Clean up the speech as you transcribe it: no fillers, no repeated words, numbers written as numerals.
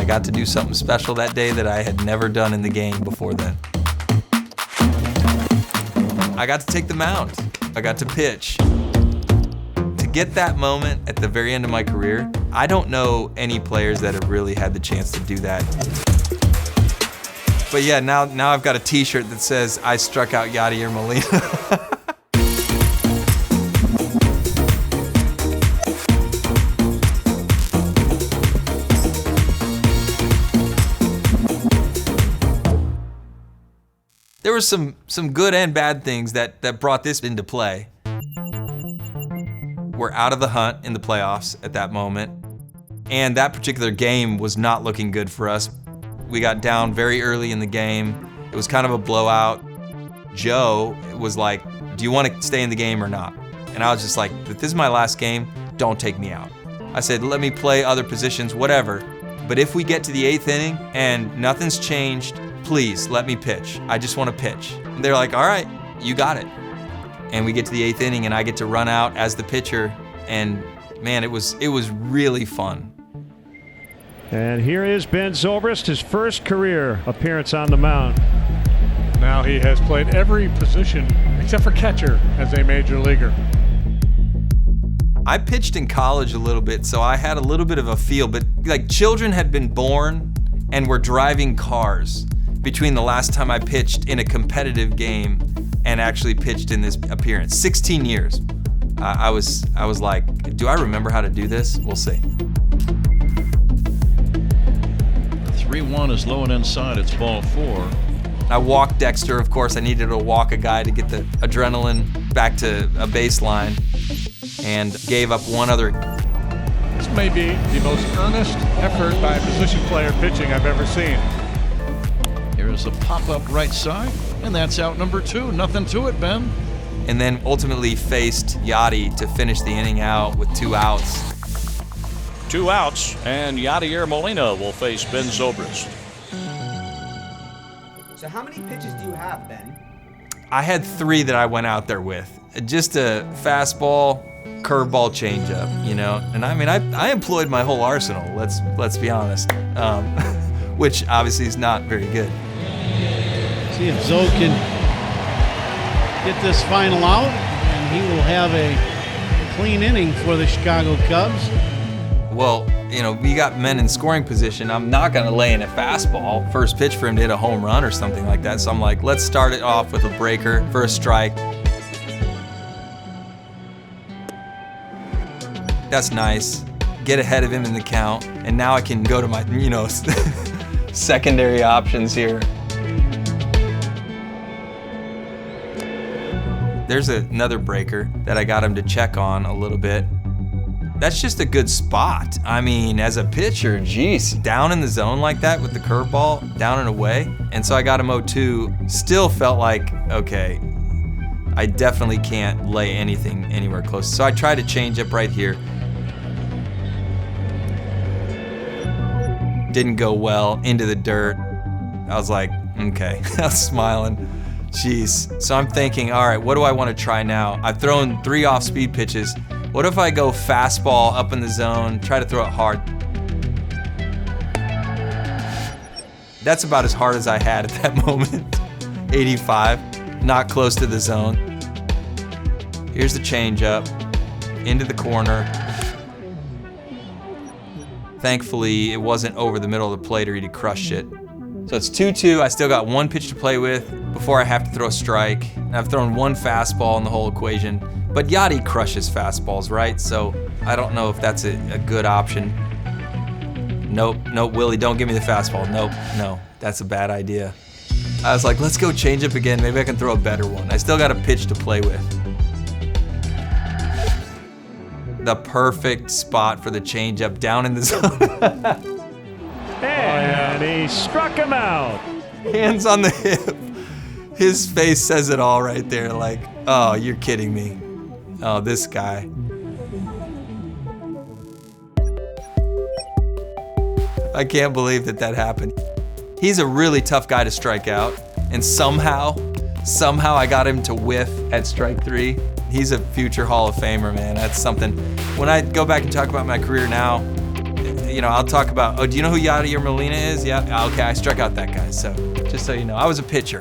got to do something special that day that I had never done in the game before then. I got to take the mound. I got to pitch. To get that moment at the very end of my career, I don't know any players that have really had the chance to do that. But yeah, now I've got a t-shirt that says, I struck out Yadier Molina. There were some good and bad things that brought this into play. We're out of the hunt in the playoffs at that moment, and that particular game was not looking good for us. We got down very early in the game. It was kind of a blowout. Joe was like, do you want to stay in the game or not? And I was just like, if this is my last game, don't take me out. I said, let me play other positions, whatever. But if we get to the 8th inning and nothing's changed, please let me pitch. I just want to pitch. And they're like, all right, you got it. And we get to the 8th inning and I get to run out as the pitcher. And man, it was really fun. And here is Ben Zobrist, his first career appearance on the mound. Now he has played every position except for catcher as a major leaguer. I pitched in college a little bit, so I had a little bit of a feel, but like children had been born and were driving cars between the last time I pitched in a competitive game and actually pitched in this appearance. 16 years. I was like, do I remember how to do this? We'll see. 3-1 is low and inside. It's ball 4. I walked Dexter, of course. I needed to walk a guy to get the adrenaline back to a baseline, and gave up one other. This may be the most earnest effort by a position player pitching I've ever seen. Here's a pop-up right side, and that's out number 2. Nothing to it, Ben. And then ultimately faced Yadi to finish the inning out with 2 outs. 2 outs, and Yadier Molina will face Ben Zobrist. So how many pitches do you have, Ben? I had 3 that I went out there with. Just a fastball, curveball, changeup, you know. And I mean, I employed my whole arsenal. Let's be honest, which obviously is not very good. See if Zoe can get this final out, and he will have a clean inning for the Chicago Cubs. Well, you know, we got men in scoring position. I'm not gonna lay in a fastball first pitch for him to hit a home run or something like that. So I'm like, let's start it off with a breaker for a strike. That's nice. Get ahead of him in the count, and now I can go to my, you know, secondary options here. There's another breaker that I got him to check on a little bit. That's just a good spot. I mean, as a pitcher, geez, down in the zone like that with the curveball, down and away. And so I got him 0-2. Still felt like, okay, I definitely can't lay anything anywhere close. So I tried to change up right here. Didn't go well, into the dirt. I was like, okay, I was smiling. Jeez. So I'm thinking, all right, what do I want to try now? I've thrown 3 off-speed pitches. What if I go fastball up in the zone, try to throw it hard? That's about as hard as I had at that moment. 85, not close to the zone. Here's the changeup, into the corner. Thankfully, it wasn't over the middle of the plate or he'd crushed it. So it's 2-2, I still got 1 pitch to play with before I have to throw a strike. And I've thrown 1 fastball in the whole equation. But Yadi crushes fastballs, right? So I don't know if that's a good option. Nope, Willie, don't give me the fastball. Nope, no, that's a bad idea. I was like, let's go change up again. Maybe I can throw a better one. I still got a pitch to play with. The perfect spot for the changeup down in the zone. And he struck him out. Hands on the hip. His face says it all right there, like, oh, you're kidding me. Oh, this guy. I can't believe that happened. He's a really tough guy to strike out, and somehow I got him to whiff at strike 3. He's a future Hall of Famer, man. That's something. When I go back and talk about my career now, I'll talk about, oh, do you know who Yadier Molina is? Yeah, okay, I struck out that guy. So just so you know, I was a pitcher.